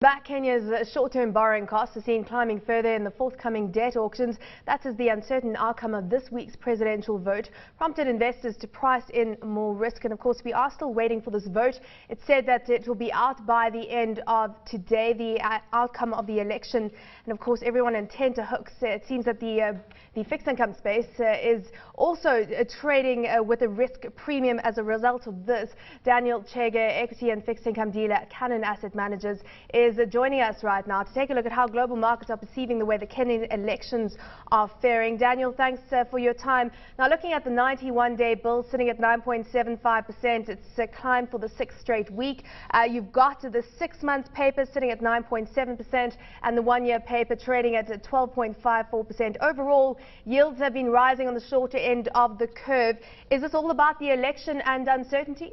Back, Kenya's short-term borrowing costs are seen climbing further in the forthcoming debt auctions. That's as the uncertain outcome of this week's presidential vote prompted investors to price in more risk. And of course, we are still waiting for this vote. It's said that it will be out by the end of today, the outcome of the election. And of course, everyone in tenterhooks. It seems that the fixed income space is also trading with a risk premium as a result of this. Daniel Chenge, equity and fixed income dealer at Kenyan Asset Managers, is joining us right now to take a look at how global markets are perceiving the way the Kenyan elections are faring. Daniel, thanks for your time. Now, looking at the 91-day bill sitting at 9.75%, it's climbed for the sixth straight week. You've got the 6-month paper sitting at 9.7% and the 1-year paper trading at 12.54%. Overall, yields have been rising on the shorter end of the curve. Is this all about the election and uncertainty?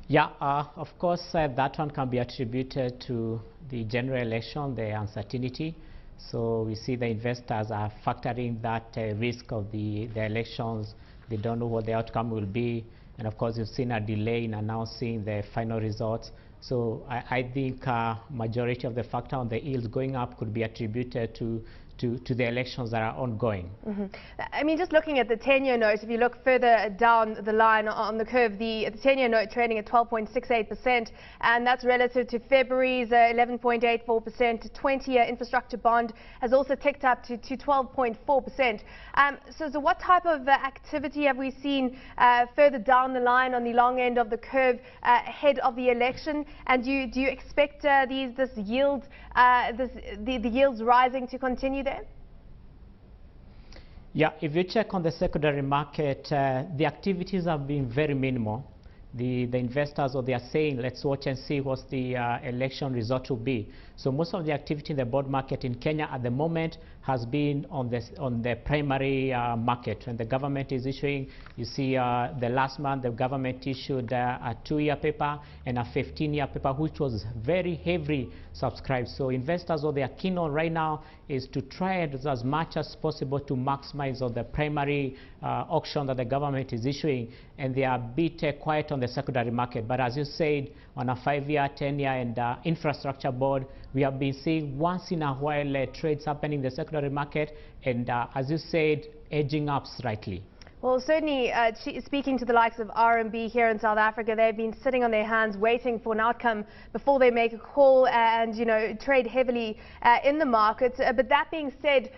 Yeah, of course, that one can be attributed to the general election, the uncertainty. So we see the investors are factoring that risk of the elections. They don't know what the outcome will be. And of course, you've seen a delay in announcing the final results. So I think majority of the factor on the yields going up could be attributed to the elections that are ongoing. I mean, just looking at the 10-year note, if you look further down the line on the curve, the 10-year note trading at 12.68%, and that's relative to February's 11.84%. 20-year infrastructure bond has also ticked up to 12.4%. So what type of activity have we seen further down the line on the long end of the curve ahead of the election? And do you expect the yields rising to continue there? Yeah, if you check on the secondary market, the activities have been very minimal. The investors, or they are saying, let's watch and see what the election result will be. So most of the activity in the bond market in Kenya at the moment has been on the primary market. When the government is issuing, you see the last month the government issued a 2-year paper and a 15-year paper, which was very heavily subscribed. So investors, what they are keen on right now is to try as much as possible to maximize on the primary auction that the government is issuing, and they are a bit quiet on the secondary market. But as you said, on a 5-year, 10-year and infrastructure board, we have been seeing once in a while trades happening in the secondary market, and as you said, edging up slightly. Well, certainly, speaking to the likes of RMB here in South Africa, they've been sitting on their hands waiting for an outcome before they make a call and, trade heavily in the market. But that being said,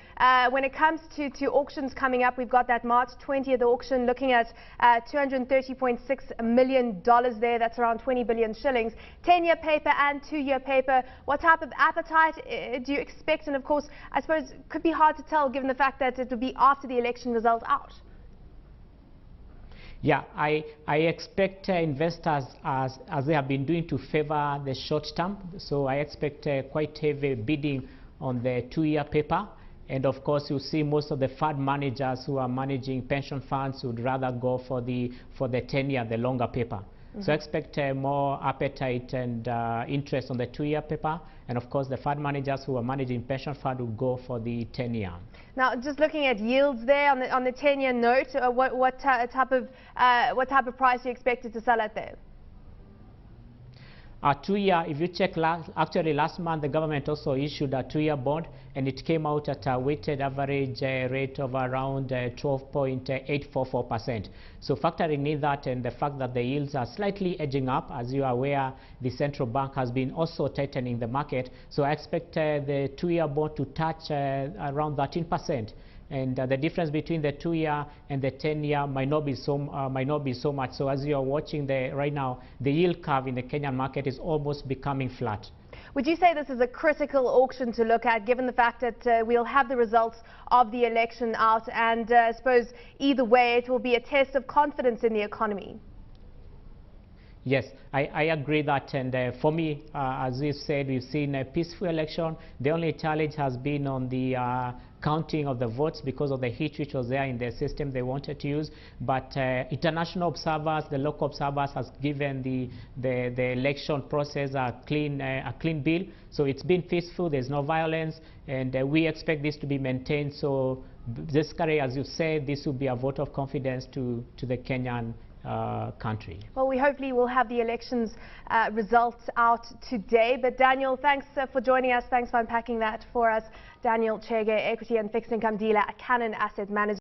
when it comes to auctions coming up, we've got that March 20th auction looking at $230.6 million there. That's around 20 billion shillings. 10-year paper and 2-year paper. What type of appetite do you expect? And of course, I suppose it could be hard to tell given the fact that it will be after the election result out. Yeah, I expect investors, as they have been doing, to favor the short term. So I expect quite heavy bidding on the 2-year paper. And of course, you see most of the fund managers who are managing pension funds would rather go for the 10-year, the longer paper. So I expect more appetite and interest on the 2-year paper, and of course the fund managers who are managing pension fund will go for the 10-year. Now, just looking at yields there on the 10-year note, what type of price do you expect it to sell at there? 2-year, if you check, actually last month the government also issued a 2-year bond, and it came out at a weighted average rate of around 12.844%. So factoring in that and the fact that the yields are slightly edging up, as you are aware, the central bank has been also tightening the market. So I expect the 2-year bond to touch around 13%. And the difference between the 2-year and the 10-year might not be so much. So as you are watching right now, the yield curve in the Kenyan market is almost becoming flat. Would you say this is a critical auction to look at, given the fact that we'll have the results of the election out, and I suppose either way it will be a test of confidence in the economy? Yes, I agree that, and for me, as you said, we've seen a peaceful election. The only challenge has been on the counting of the votes because of the hitch which was there in the system they wanted to use. But international observers, the local observers, has given the election process a clean bill. So it's been peaceful. There's no violence, and we expect this to be maintained. So basically, as you said, this will be a vote of confidence to the Kenyan country. Well, we hopefully will have the elections results out today. But Daniel, thanks for joining us. Thanks for unpacking that for us. Daniel Chenge, equity and fixed income dealer at Kenyan Asset Management.